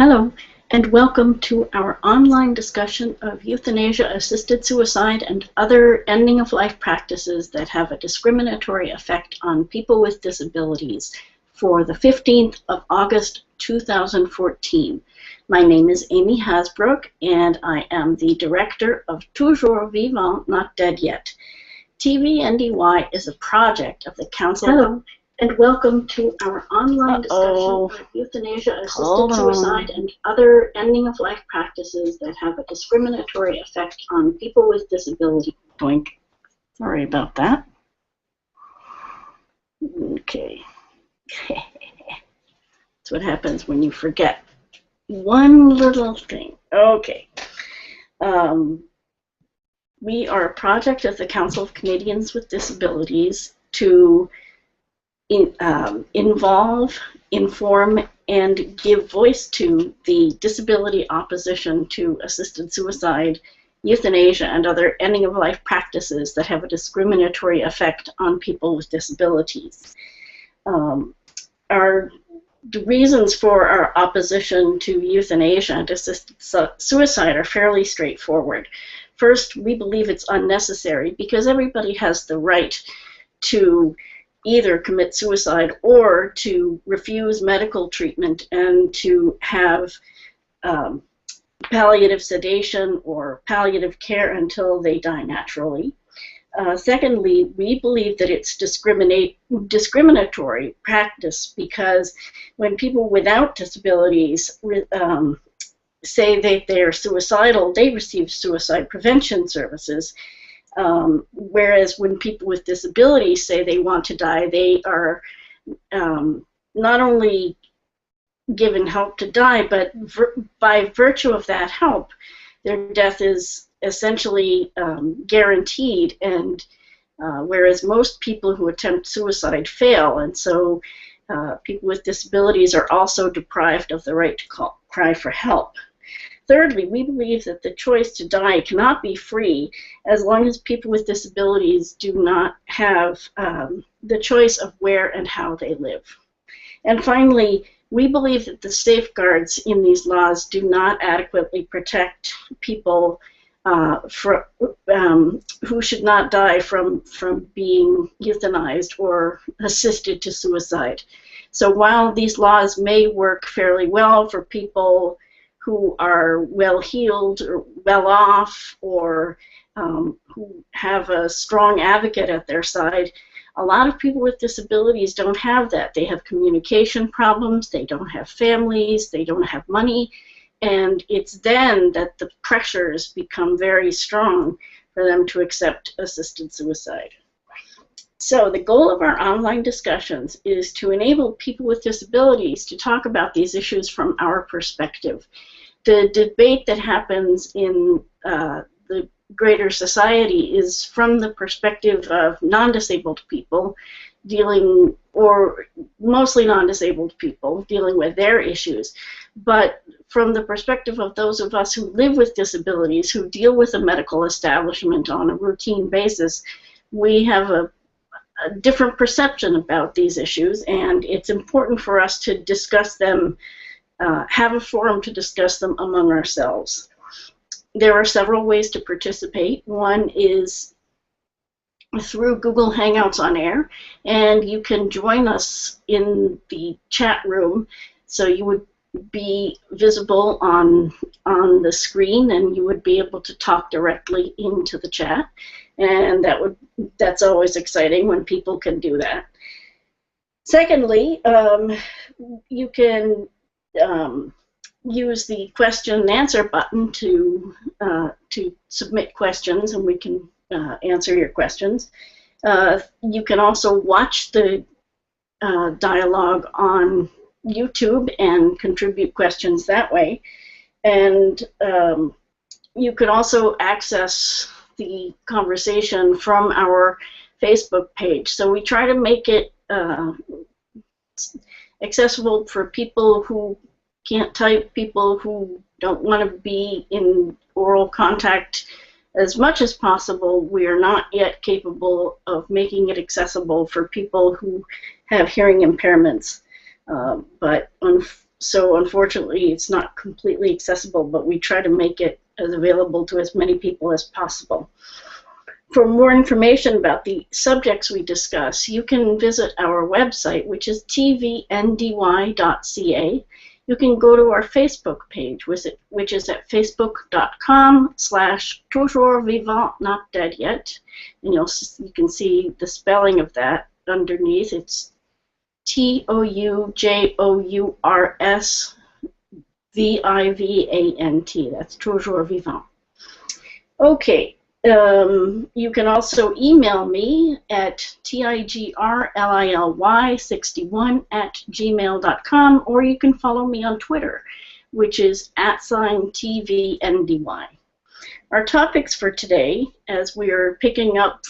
Hello, and welcome to our online discussion of euthanasia, assisted suicide, and other ending-of-life practices that have a discriminatory effect on people with disabilities for the 15th of August, 2014. My name is Amy Hasbrook, and I am the director of Toujours Vivant-Not Dead Yet. TVNDY is a project of the Council. Hello. And welcome to our online discussion of euthanasia, assisted suicide, and other ending-of-life practices that have a discriminatory effect on people with disability. Doink. Sorry about that. Okay. That's what happens when you forget one little thing. Okay. We are a project of the Council of Canadians with Disabilities to involve, inform, and give voice to the disability opposition to assisted suicide, euthanasia, and other ending-of-life practices that have a discriminatory effect on people with disabilities. The reasons for our opposition to euthanasia and assisted suicide are fairly straightforward. First, we believe it's unnecessary because everybody has the right to either commit suicide or to refuse medical treatment and to have palliative sedation or palliative care until they die naturally. Secondly, we believe that it's discriminatory practice because when people without disabilities say that they are suicidal, they receive suicide prevention services. Whereas when people with disabilities say they want to die, they are not only given help to die, but by virtue of that help, their death is essentially guaranteed. And whereas most people who attempt suicide fail, and so people with disabilities are also deprived of the right to cry for help. Thirdly, we believe that the choice to die cannot be free as long as people with disabilities do not have the choice of where and how they live. And finally, we believe that the safeguards in these laws do not adequately protect people who should not die from being euthanized or assisted to suicide. So while these laws may work fairly well for people who are well-heeled or well-off or who have a strong advocate at their side, a lot of people with disabilities don't have that. They have communication problems, they don't have families, they don't have money, and it's then that the pressures become very strong for them to accept assisted suicide. So the goal of our online discussions is to enable people with disabilities to talk about these issues from our perspective. The debate that happens in the greater society is from the perspective of non-disabled people dealing, or mostly non-disabled people dealing with their issues. But from the perspective of those of us who live with disabilities, who deal with the medical establishment on a routine basis, we have a different perception about these issues, and it's important for us to discuss them, have a forum to discuss them among ourselves. There are several ways to participate. One is through Google Hangouts on Air, and you can join us in the chat room, so you would be visible on the screen and you would be able to talk directly into the chat, and that's always exciting when people can do that. Secondly, you can use the question and answer button to submit questions, and we can answer your questions. You can also watch the dialogue on YouTube and contribute questions that way. And you can also access the conversation from our Facebook page. So we try to make it accessible for people who can't type, people who don't want to be in oral contact as much as possible. We are not yet capable of making it accessible for people who have hearing impairments. But So unfortunately, it's not completely accessible, but we try to make it as available to as many people as possible. For more information about the subjects we discuss, you can visit our website, which is tvndy.ca. You can go to our Facebook page, which is at facebook.com/toujours vivant, not dead yet. And you can see the spelling of that underneath. It's TOUJOURSVIVANT. That's toujours vivant. Okay. You can also email me at tigrlily61@gmail.com, or you can follow me on Twitter, which is @TVNDY. Our topics for today, as we are picking up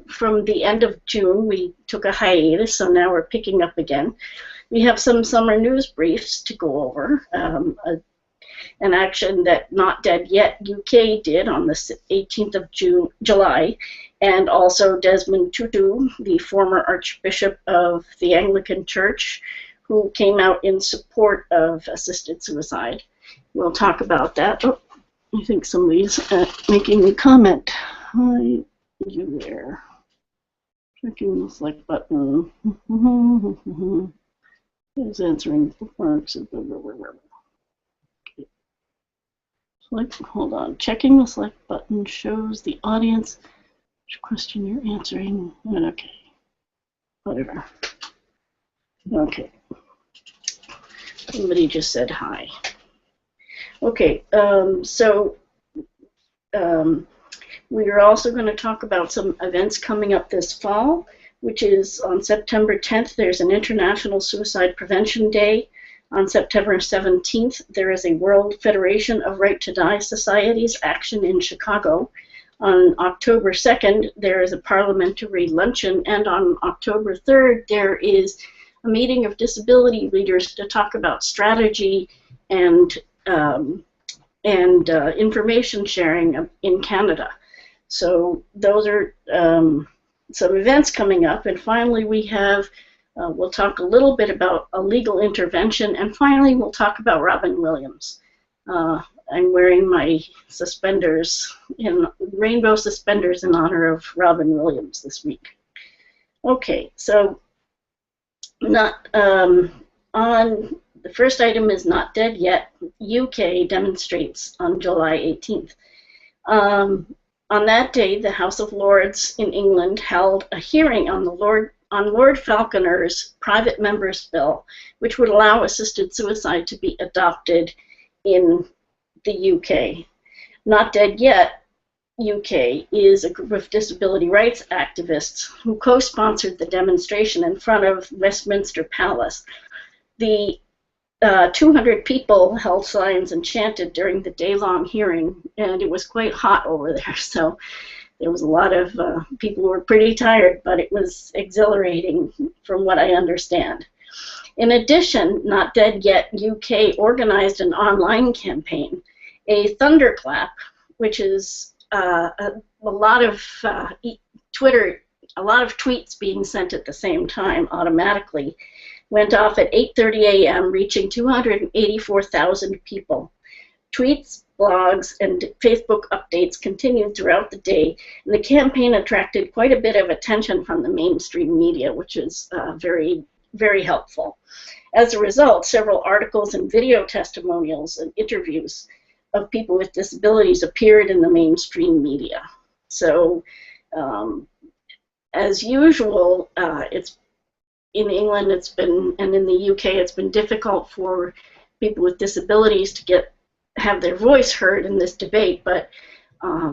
from the end of June, we took a hiatus, so now we're picking up again. We have some summer news briefs to go over. An action that Not Dead Yet UK did on the 18th of July, and also Desmond Tutu, the former Archbishop of the Anglican Church, who came out in support of assisted suicide. We'll talk about that. Oh, I think somebody's making a comment. Hi, you there. Checking the select button. Who's answering bookmarks? Hold on. Checking the select button shows the audience which question you're answering. Okay. Whatever. Okay. Somebody just said hi. Okay. We are also going to talk about some events coming up this fall, which is on September 10th. There's an International Suicide Prevention Day. On September 17th, there is a World Federation of Right to Die Societies action in Chicago. On October 2nd, there is a parliamentary luncheon, and on October 3rd, there is a meeting of disability leaders to talk about strategy and information sharing in Canada. So those are some events coming up, and finally we have we'll talk a little bit about a legal intervention, and finally we'll talk about Robin Williams. I'm wearing my suspenders, rainbow suspenders, in honor of Robin Williams this week. Okay, so on the first item is Not Dead Yet. UK demonstrates on July 18th. On that day, the House of Lords in England held a hearing on Lord Falconer's private member's bill, which would allow assisted suicide to be adopted in the UK. Not Dead Yet UK is a group of disability rights activists who co-sponsored the demonstration in front of Westminster Palace. The 200 people held signs and chanted during the day-long hearing, and it was quite hot over there, so there was a lot of people who were pretty tired, but it was exhilarating from what I understand. In addition, Not Dead Yet UK organized an online campaign, a thunderclap, which is a lot of tweets being sent at the same time automatically, went off at 8:30 a.m., reaching 284,000 people. Tweets, blogs, and Facebook updates continued throughout the day, and the campaign attracted quite a bit of attention from the mainstream media, which is very, very helpful. As a result, several articles and video testimonials and interviews of people with disabilities appeared in the mainstream media. So, as usual, it's in England, and in the UK, it's been difficult for people with disabilities to have their voice heard in this debate, but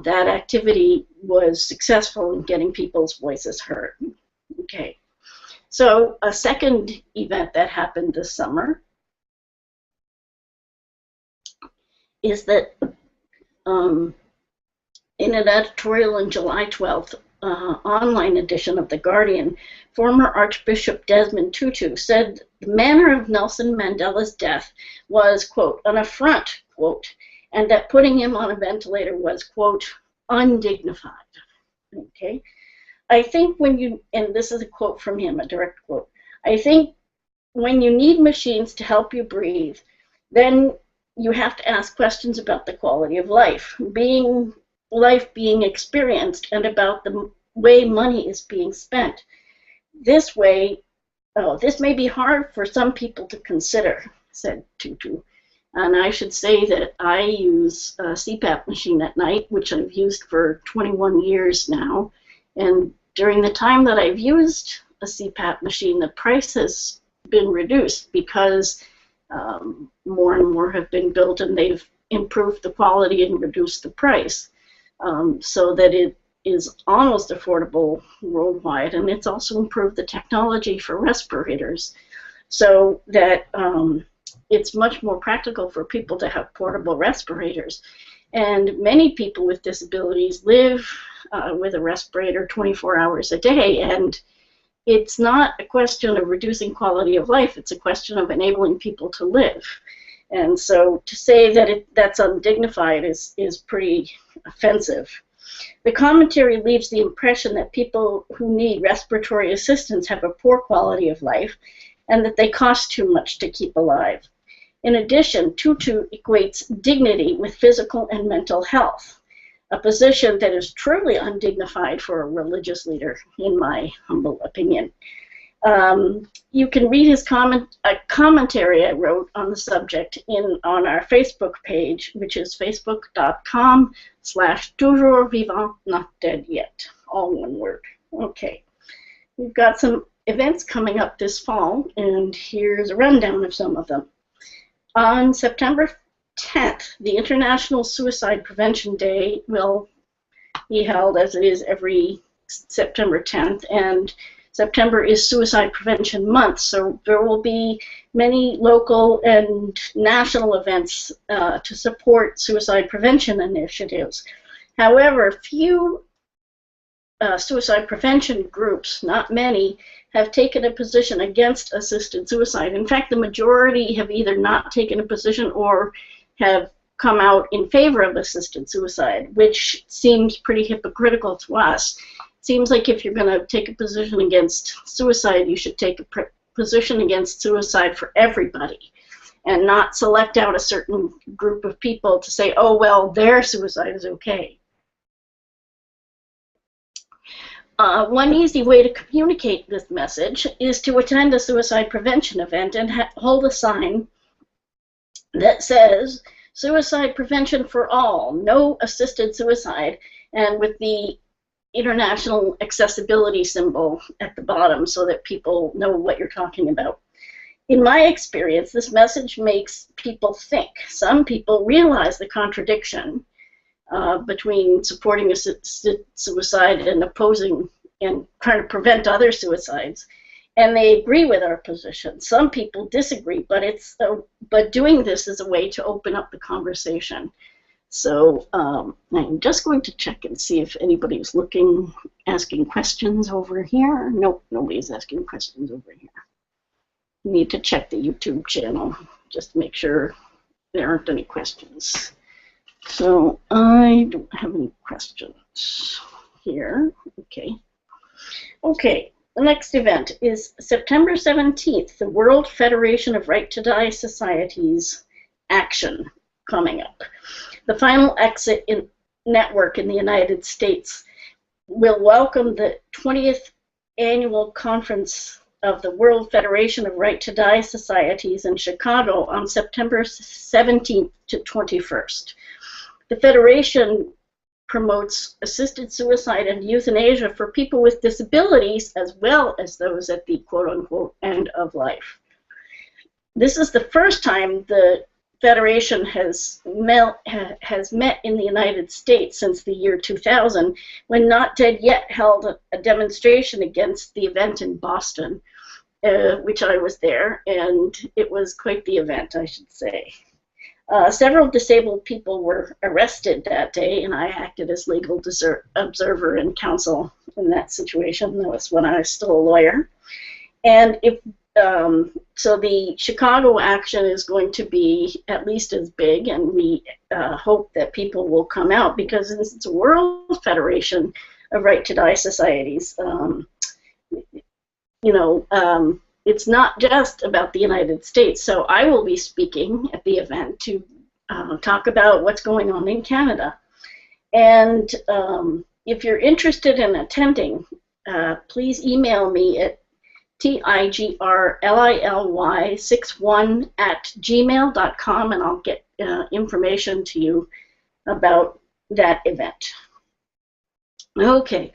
that activity was successful in getting people's voices heard. Okay, so a second event that happened this summer is that in an editorial on July 12th, online edition of The Guardian, former Archbishop Desmond Tutu said the manner of Nelson Mandela's death was, quote, an affront, quote, and that putting him on a ventilator was, quote, undignified. Okay? I think and this is a quote from him, a direct quote, I think when you need machines to help you breathe, then you have to ask questions about the quality of life being experienced, and about the way money is being spent. This way, this may be hard for some people to consider, said Tutu. And I should say that I use a CPAP machine at night, which I've used for 21 years now. And during the time that I've used a CPAP machine, the price has been reduced because more and more have been built, and they've improved the quality and reduced the price, so that it is almost affordable worldwide. And it's also improved the technology for respirators, so that it's much more practical for people to have portable respirators. And many people with disabilities live with a respirator 24 hours a day, and it's not a question of reducing quality of life, it's a question of enabling people to live. And so to say that that's undignified is pretty offensive. The commentary leaves the impression that people who need respiratory assistance have a poor quality of life, and that they cost too much to keep alive. In addition, Tutu equates dignity with physical and mental health, a position that is truly undignified for a religious leader, in my humble opinion. You can read his commentary I wrote on the subject on our Facebook page, which is facebook.com/toujours vivant, not dead yet, all one word. Okay, we've got some events coming up this fall, and here's a rundown of some of them. On September 10th, the International Suicide Prevention Day will be held, as it is every September 10th, and September is Suicide Prevention Month, so there will be many local and national events to support suicide prevention initiatives. However, few suicide prevention groups, not many, have taken a position against assisted suicide. In fact, the majority have either not taken a position or have come out in favor of assisted suicide, which seems pretty hypocritical to us. It seems like if you're going to take a position against suicide, you should take a position against suicide for everybody, and not select out a certain group of people to say, oh, well, their suicide is okay. One easy way to communicate this message is to attend a suicide prevention event and hold a sign that says, "Suicide prevention for all, no assisted suicide," and with the international accessibility symbol at the bottom so that people know what you're talking about. In my experience, this message makes people think. Some people realize the contradiction between supporting assisted suicide and opposing and trying to prevent other suicides, and they agree with our position. Some people disagree, but doing this is a way to open up the conversation. So I'm just going to check and see if anybody's asking questions over here. Nope, nobody's asking questions over here. You need to check the YouTube channel just to make sure there aren't any questions. So I don't have any questions here. Okay, the next event is September 17th, the World Federation of Right to Die Societies Action coming up. The Final Exit Network in the United States will welcome the 20th Annual Conference of the World Federation of Right to Die Societies in Chicago on September 17th to 21st. The Federation promotes assisted suicide and euthanasia for people with disabilities as well as those at the quote-unquote end of life. This is the first time the Federation has met in the United States since the year 2000, when Not Dead Yet held a demonstration against the event in Boston, which I was there, and it was quite the event, I should say. Several disabled people were arrested that day, and I acted as legal observer and counsel in that situation. That was when I was still a lawyer. And so the Chicago action is going to be at least as big, and we hope that people will come out, because it's a World Federation of Right to Die Societies. it's not just about the United States. So I will be speaking at the event to talk about what's going on in Canada. And if you're interested in attending, please email me at tigrlly61@gmail.com, and I'll get information to you about that event. Okay,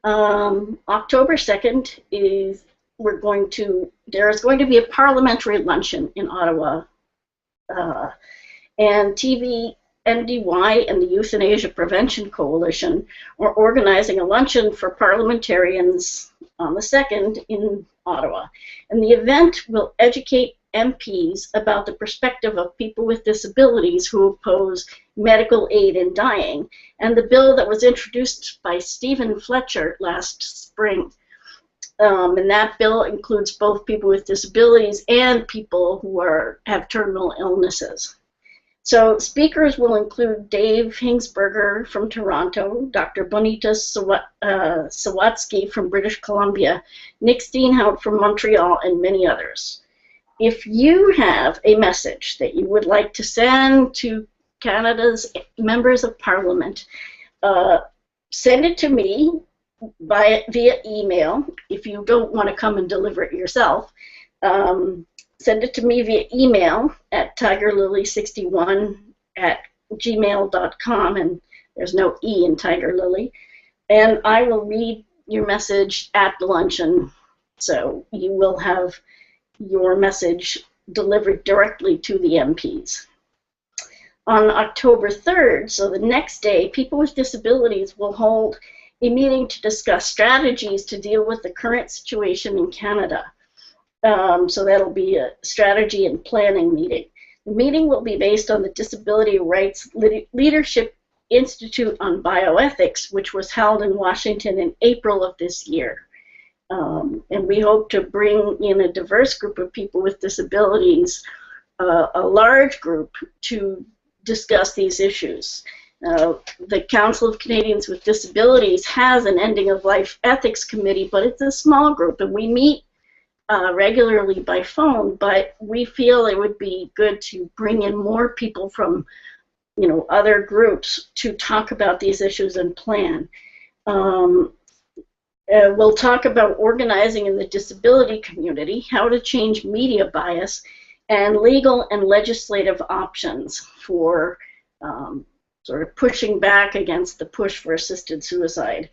October 2nd is there is going to be a parliamentary luncheon in Ottawa, and TVNDY and the Euthanasia Prevention Coalition are organizing a luncheon for parliamentarians on the 2nd in Ottawa. And the event will educate MPs about the perspective of people with disabilities who oppose medical aid in dying, and the bill that was introduced by Stephen Fletcher last spring. And that bill includes both people with disabilities and people who have terminal illnesses. So speakers will include Dave Hingsberger from Toronto, Dr. Bonita Sawatsky from British Columbia, Nick Steenhout from Montreal, and many others. If you have a message that you would like to send to Canada's members of Parliament, send it to me via email. If you don't want to come and deliver it yourself, send it to me via email at tigrlily61@gmail.com, and there's no E in Tiger Lily. And I will read your message at the luncheon, so you will have your message delivered directly to the MPs. On October 3rd, so the next day, people with disabilities will hold a meeting to discuss strategies to deal with the current situation in Canada. So that'll be a strategy and planning meeting. The meeting will be based on the Disability Rights Leadership Institute on Bioethics, which was held in Washington in April of this year. And we hope to bring in a diverse group of people with disabilities, a large group, to discuss these issues. The Council of Canadians with Disabilities has an Ending of Life Ethics Committee, but it's a small group, and we meet regularly by phone, but we feel it would be good to bring in more people from, other groups to talk about these issues and plan. We'll talk about organizing in the disability community, how to change media bias, and legal and legislative options for sort of pushing back against the push for assisted suicide.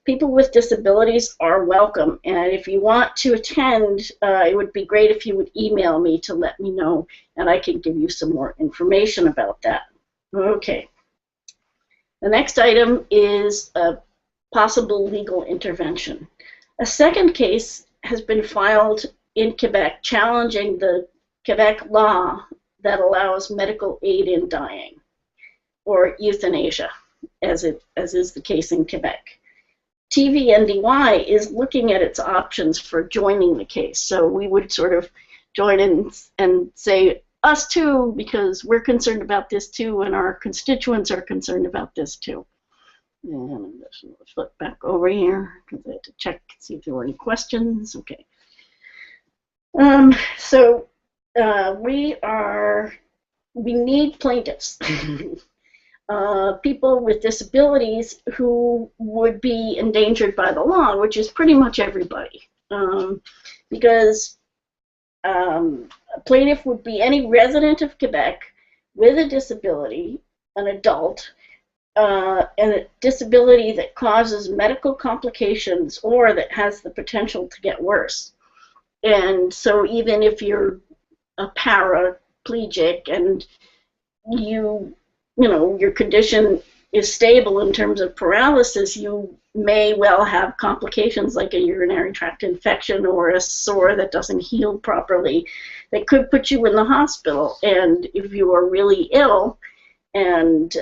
People with disabilities are welcome, and if you want to attend, it would be great if you would email me to let me know, and I can give you some more information about that. Okay. The next item is a possible legal intervention. A second case has been filed in Quebec challenging the Quebec law that allows medical aid in dying, or euthanasia, as is the case in Quebec. TVNDY is looking at its options for joining the case, so we would sort of join in and say, us too, because we're concerned about this too, and our constituents are concerned about this too. And I'm just going to flip back over here because I had to check, see if there were any questions. Okay. So we need plaintiffs. People with disabilities who would be endangered by the law, which is pretty much everybody. Because a plaintiff would be any resident of Quebec with a disability, an adult, and a disability that causes medical complications or that has the potential to get worse. And so even if you're a paraplegic and your condition is stable in terms of paralysis, you may well have complications like a urinary tract infection or a sore that doesn't heal properly that could put you in the hospital. And if you are really ill and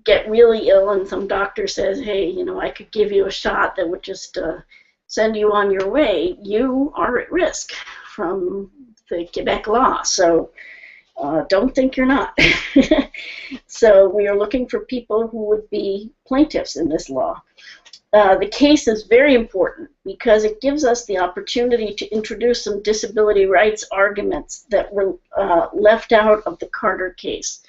get really ill and some doctor says, hey, I could give you a shot that would just send you on your way, you are at risk from the Quebec law. So don't think you're not. So we are looking for people who would be plaintiffs in this law. the case is very important because it gives us the opportunity to introduce some disability rights arguments that were left out of the Carter case.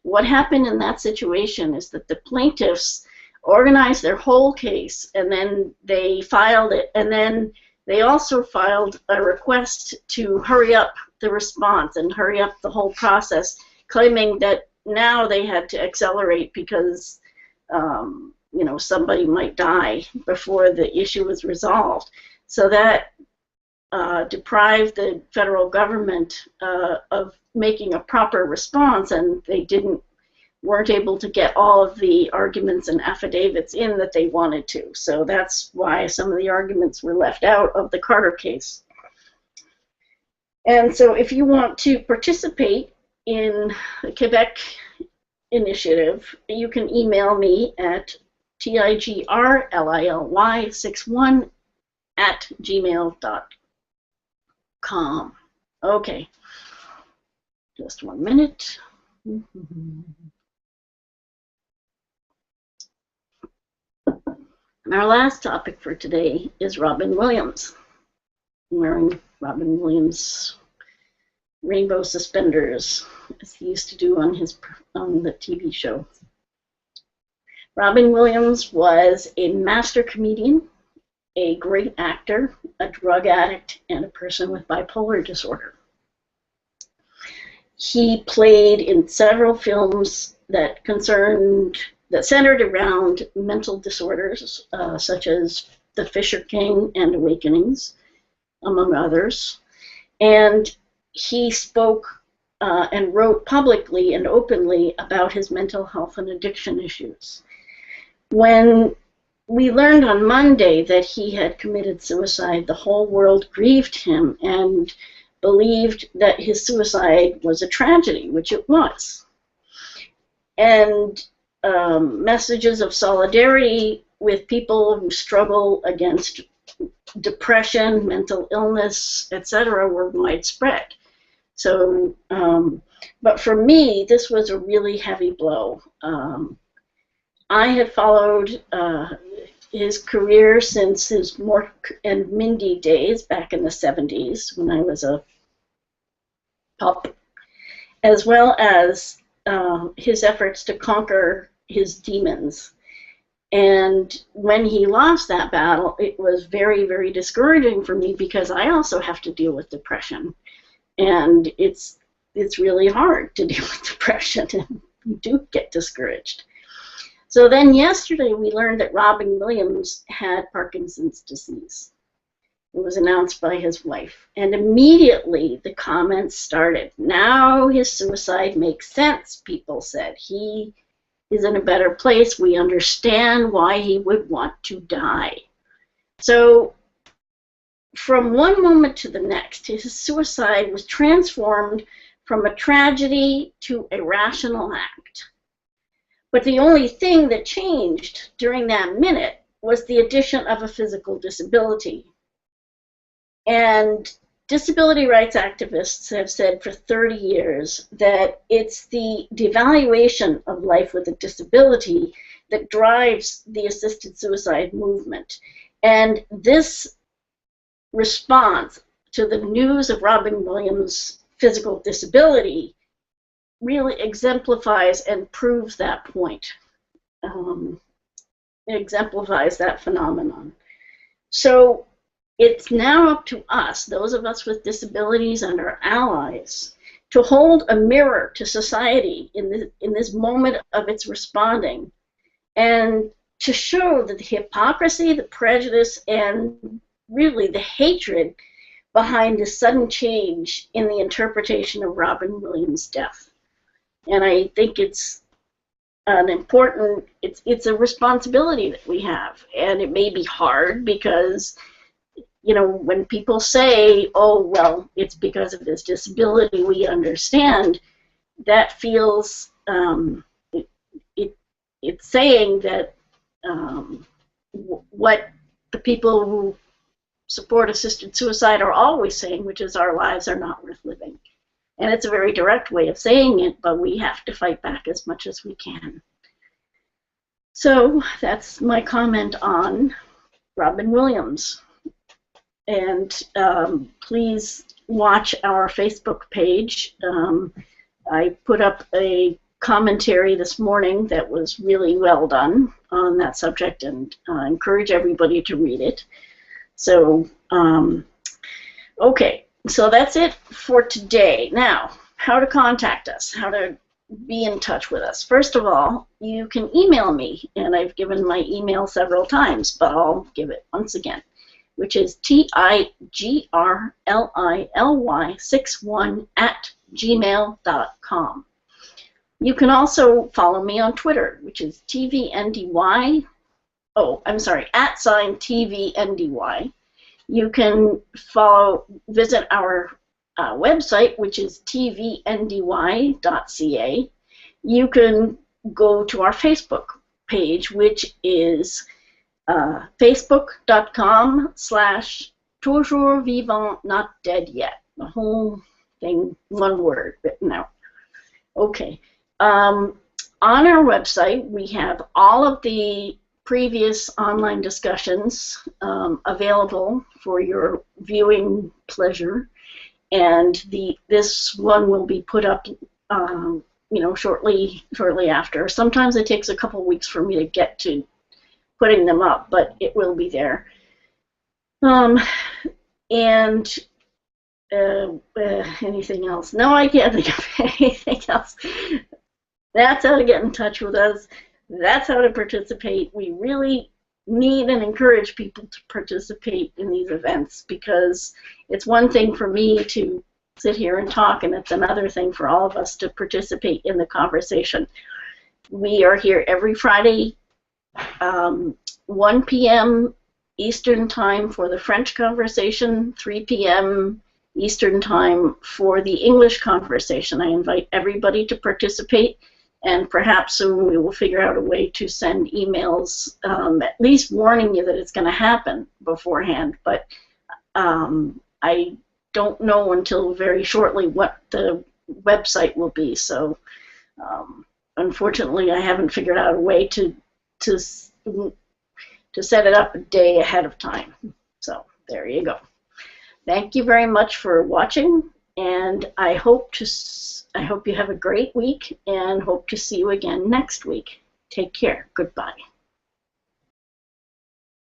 What happened in that situation is that the plaintiffs organized their whole case, and then they filed it, and then they also filed a request to hurry up the response and hurry up the whole process, claiming that now they had to accelerate because you know, somebody might die before the issue was resolved. So that deprived the federal government of making a proper response, and they weren't able to get all of the arguments and affidavits in that they wanted to. So that's why some of the arguments were left out of the Carter case. And so if you want to participate in the Quebec initiative, you can email me at tigrlly61@gmail.com. Okay, just 1 minute. Our last topic for today is Robin Williams. I'm wearing Robin Williams rainbow suspenders, as he used to do on the TV show. Robin Williams was a master comedian, a great actor, a drug addict, and a person with bipolar disorder. He played in several films that centered around mental disorders, such as The Fisher King and Awakenings, among others. And he spoke and wrote publicly and openly about his mental health and addiction issues. When we learned on Monday that he had committed suicide, the whole world grieved him and believed that his suicide was a tragedy, which it was. And messages of solidarity with people who struggle against depression, mental illness, etc., were widespread. So, but for me, this was a really heavy blow. I had followed his career since his Mork and Mindy days back in the 70s when I was a pup, as well as his efforts to conquer his demons. And when he lost that battle, it was very, very discouraging for me because I also have to deal with depression. And it's really hard to deal with depression, and you do get discouraged. So then yesterday we learned that Robin Williams had Parkinson's disease. It was announced by his wife. And immediately the comments started. Now his suicide makes sense, people said. He is in a better place. We understand why he would want to die. So from one moment to the next, his suicide was transformed from a tragedy to a rational act. But the only thing that changed during that minute was the addition of a physical disability. And disability rights activists have said for 30 years that it's the devaluation of life with a disability that drives the assisted suicide movement. And this response to the news of Robin Williams' physical disability really exemplifies and proves that point. It exemplifies that phenomenon. So it's now up to us, those of us with disabilities and our allies, to hold a mirror to society in this moment of its responding, and to show that the hypocrisy, the prejudice, and really the hatred behind this sudden change in the interpretation of Robin Williams' death. And I think it's an important, it's a responsibility that we have. And it may be hard because, you know, when people say, oh, well, it's because of his disability, we understand, that feels, it's saying that what the people who support assisted suicide are always saying, which is our lives are not worth living. And it's a very direct way of saying it, but we have to fight back as much as we can. So that's my comment on Robin Williams. And please watch our Facebook page. I put up a commentary this morning that was really well done on that subject, and encourage everybody to read it. So, okay, so that's it for today. Now, how to contact us, how to be in touch with us. First of all, you can email me, and I've given my email several times, but I'll give it once again, which is tigrly61@gmail.com. You can also follow me on Twitter, which is TVNDY. Oh, I'm sorry, @TVNDY. You can visit our website, which is tvndy.ca. You can go to our Facebook page, which is facebook.com/toujours vivant not dead yet. The whole thing, one word written out. Okay. On our website, we have all of the previous online discussions available for your viewing pleasure, and this one will be put up, shortly after. Sometimes it takes a couple weeks for me to get to putting them up, but it will be there. Anything else? No, I can't think of anything else. That's how to get in touch with us. That's how to participate. We really need and encourage people to participate in these events, because it's one thing for me to sit here and talk, and it's another thing for all of us to participate in the conversation. We are here every Friday, 1 p.m. Eastern Time for the French conversation, 3 p.m. Eastern Time for the English conversation. I invite everybody to participate, and perhaps soon we will figure out a way to send emails, at least warning you that it's going to happen beforehand, but I don't know until very shortly what the website will be, so unfortunately I haven't figured out a way to set it up a day ahead of time. So there you go. Thank you very much for watching, and I hope you have a great week, and hope to see you again next week. Take care. Goodbye.